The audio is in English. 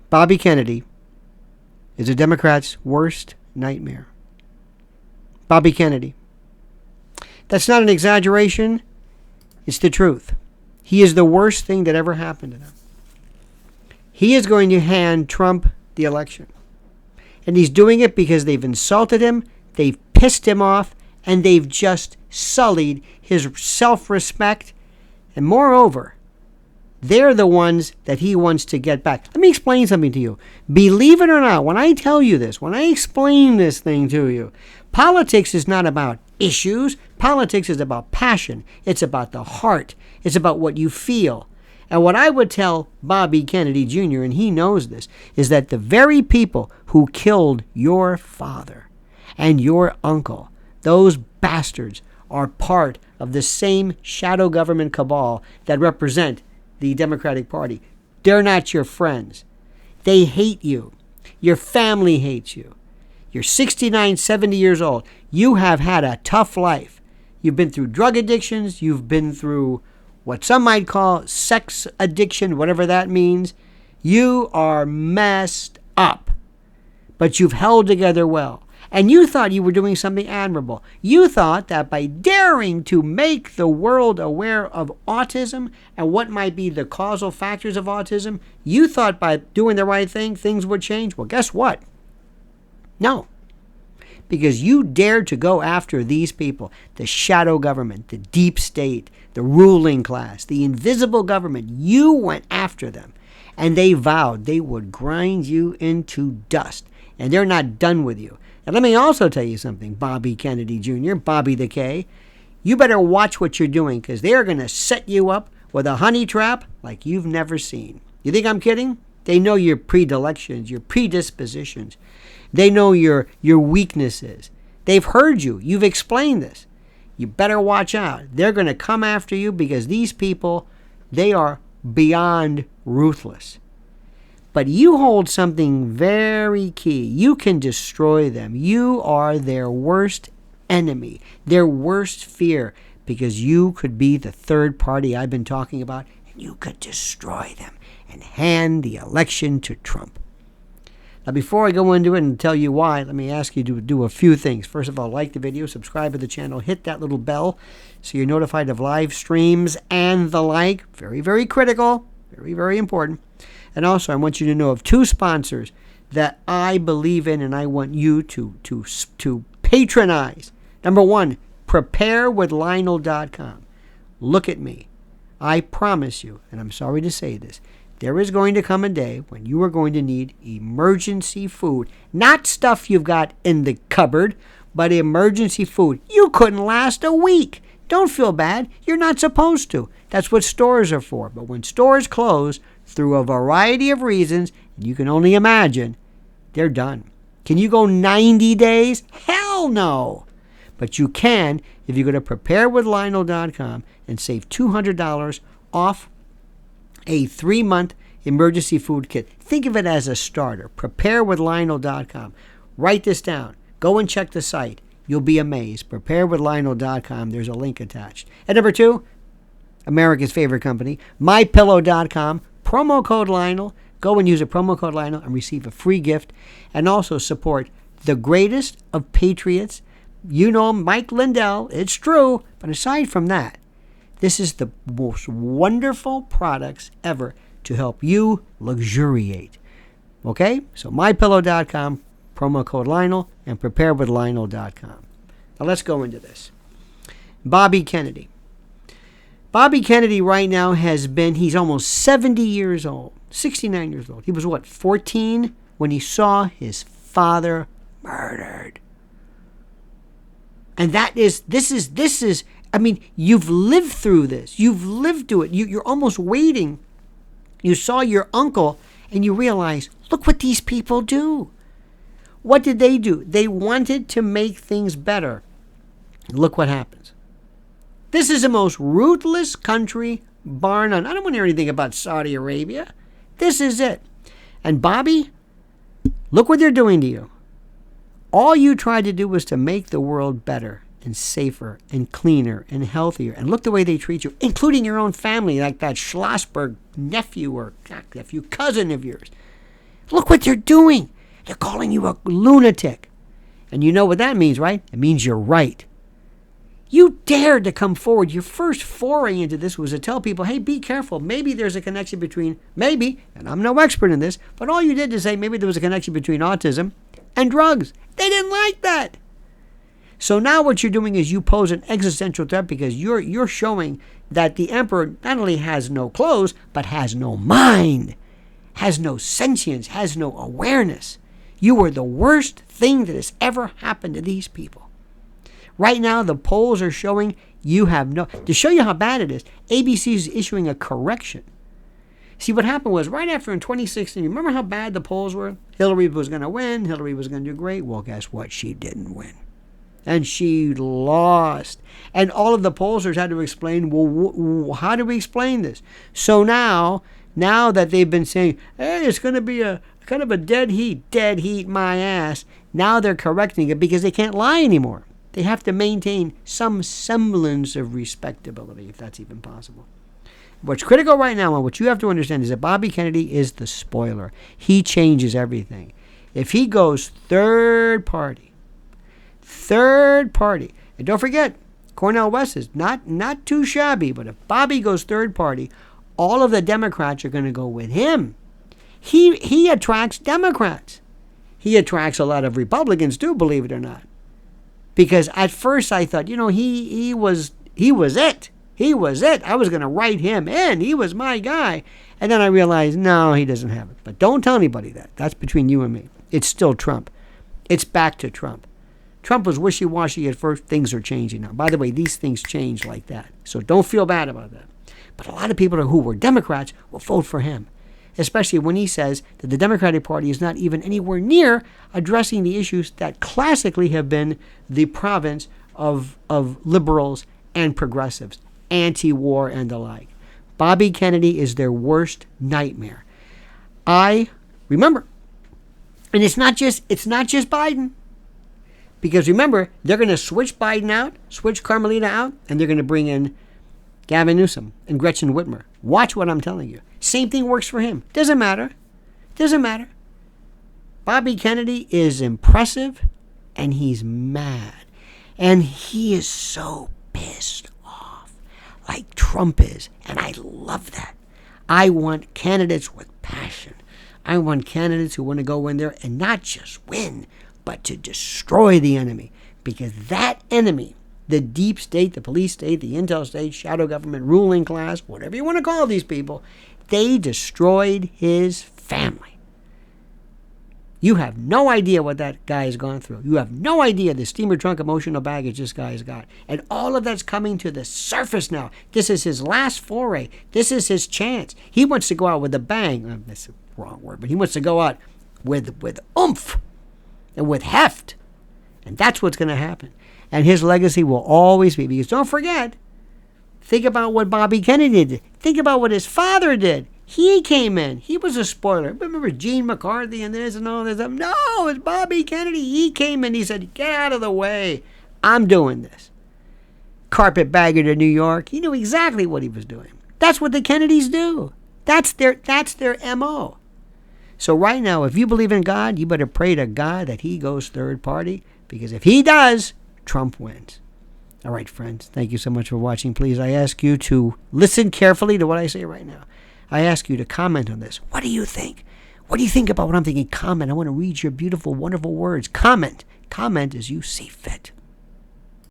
Bobby Kennedy is a Democrat's worst nightmare. Bobby Kennedy. That's not an exaggeration. It's the truth. He is the worst thing that ever happened to them. He is going to hand Trump the election. And he's doing it because they've insulted him, they've pissed him off, and they've just sullied his self-respect. And moreover, they're the ones that he wants to get back. Let me explain something to you. Believe it or not, when I tell you this, when I explain this thing to you, politics is not about issues. Politics is about passion. It's about the heart. It's about what you feel. And what I would tell Bobby Kennedy Jr., and he knows this, is that the very people who killed your father and your uncle, those bastards, are part of the same shadow government cabal that represent the Democratic Party. They're not your friends. They hate you. Your family hates you. You're 69, 70 years old. You have had a tough life. You've been through drug addictions. You've been through what some might call sex addiction, whatever that means. You are messed up. But you've held together well. And you thought you were doing something admirable. You thought that by daring to make the world aware of autism and what might be the causal factors of autism, you thought by doing the right thing, things would change. Well, guess what? No. Because you dared to go after these people, the shadow government, the deep state, the ruling class, the invisible government. You went after them, and they vowed they would grind you into dust, and they're not done with you. And let me also tell you something, Bobby Kennedy Jr., Bobby the K. You better watch what you're doing, because they are going to set you up with a honey trap like you've never seen. You think I'm kidding? They know your predilections, your predispositions. They know your weaknesses. They've heard you. You've explained this. You better watch out. They're going to come after you because these people, they are beyond ruthless. But you hold something very key. You can destroy them. You are their worst enemy, their worst fear, because you could be the third party I've been talking about, and you could destroy them and hand the election to Trump. Now, before I go into it and tell you why, let me ask you to do a few things. First of all, like the video, subscribe to the channel, hit that little bell so you're notified of live streams and the like. Very, very critical. Very, very important. And also, I want you to know of two sponsors that I believe in and I want you to patronize. Number one, preparewithlionel.com. Look at me. I promise you, and I'm sorry to say this, there is going to come a day when you are going to need emergency food. Not stuff you've got in the cupboard, but emergency food. You couldn't last a week. Don't feel bad. You're not supposed to. That's what stores are for. But when stores close through a variety of reasons, and you can only imagine, they're done. Can you go 90 days? Hell no. But you can if you go to preparewithlionel.com and save $200 off a 3-month emergency food kit. Think of it as a starter. Preparewithlionel.com. Write this down. Go and check the site. You'll be amazed. Preparewithlionel.com. There's a link attached. And number two, America's favorite company, MyPillow.com. Promo code Lionel. Go and use a promo code Lionel and receive a free gift. And also support the greatest of patriots. You know Mike Lindell. It's true. But aside from that, this is the most wonderful products ever to help you luxuriate. Okay? So MyPillow.com, promo code Lionel, and preparewithlionel.com. Now let's go into this. Bobby Kennedy. Bobby Kennedy right now he's almost 70 years old, 69 years old. He was, 14 when he saw his father murdered. And this is, I mean, you've lived through this. You've lived through it. You're almost waiting. You saw your uncle and you realize, look what these people do. What did they do? They wanted to make things better. Look what happens. This is the most ruthless country, bar none. I don't want to hear anything about Saudi Arabia. This is it. And Bobby, look what they're doing to you. All you tried to do was to make the world better and safer and cleaner and healthier. And look the way they treat you, including your own family, like that Schlossberg nephew or cousin of yours. Look what they're doing. They're calling you a lunatic. And you know what that means, right? It means you're right. You dared to come forward. Your first foray into this was to tell people, hey, be careful. Maybe there's a connection between, maybe, and I'm no expert in this, but all you did is say maybe there was a connection between autism and drugs. They didn't like that. So now what you're doing is you pose an existential threat because you're showing that the emperor not only has no clothes, but has no mind, has no sentience, has no awareness. You are the worst thing that has ever happened to these people. Right now, the polls are showing you have no... To show you how bad it is, ABC is issuing a correction. See, what happened was right after in 2016, remember how bad the polls were? Hillary was going to win. Hillary was going to do great. Well, guess what? She didn't win. And she lost. And all of the pollsters had to explain, well, how do we explain this? So now that they've been saying, hey, it's going to be a kind of a dead heat my ass, now they're correcting it because they can't lie anymore. They have to maintain some semblance of respectability, if that's even possible. What's critical right now, and what you have to understand, is that Bobby Kennedy is the spoiler. He changes everything. If he goes third party, and don't forget, Cornel West is not too shabby, but if Bobby goes third party, all of the Democrats are going to go with him. He attracts Democrats. He attracts a lot of Republicans too, believe it or not. Because at first I thought, he was it. He was it. I was going to write him in. He was my guy. And then I realized, no, he doesn't have it. But don't tell anybody that. That's between you and me. It's still Trump. It's back to Trump. Trump was wishy-washy at first. Things are changing now. By the way, these things change like that. So don't feel bad about that. But a lot of people who were Democrats will vote for him, especially when he says that the Democratic Party is not even anywhere near addressing the issues that classically have been the province of liberals and progressives, anti-war and the like. Bobby Kennedy is their worst nightmare. I remember, and it's not just Biden, because remember, they're going to switch Biden out, switch Carmelita out, and they're going to bring in Gavin Newsom and Gretchen Whitmer. Watch what I'm telling you. Same thing works for him. Doesn't matter. Bobby Kennedy is impressive, and he's mad. And he is so pissed off, like Trump is. And I love that. I want candidates with passion. I want candidates who want to go in there and not just win, but to destroy the enemy. Because that enemy, the deep state, the police state, the intel state, shadow government, ruling class, whatever you want to call these people, they destroyed his family. You have no idea what that guy has gone through. You have no idea the steamer trunk emotional baggage this guy has got. And all of that's coming to the surface now. This is his last foray. This is his chance. He wants to go out with a bang. That's the wrong word, but he wants to go out with oomph and with heft. And that's what's going to happen. And his legacy will always be, because don't forget, think about what Bobby Kennedy did. Think about what his father did. He came in. He was a spoiler. Remember Gene McCarthy and this and all this? No, it's Bobby Kennedy. He came in. He said, get out of the way. I'm doing this. Carpetbagger to New York. He knew exactly what he was doing. That's what the Kennedys do. That's their MO. So right now, if you believe in God, you better pray to God that he goes third party, because if he does, Trump wins. All right, friends, thank you so much for watching. Please, I ask you to listen carefully to what I say right now. I ask you to comment on this. What do you think? What do you think about what I'm thinking? Comment. I want to read your beautiful, wonderful words. Comment. Comment as you see fit.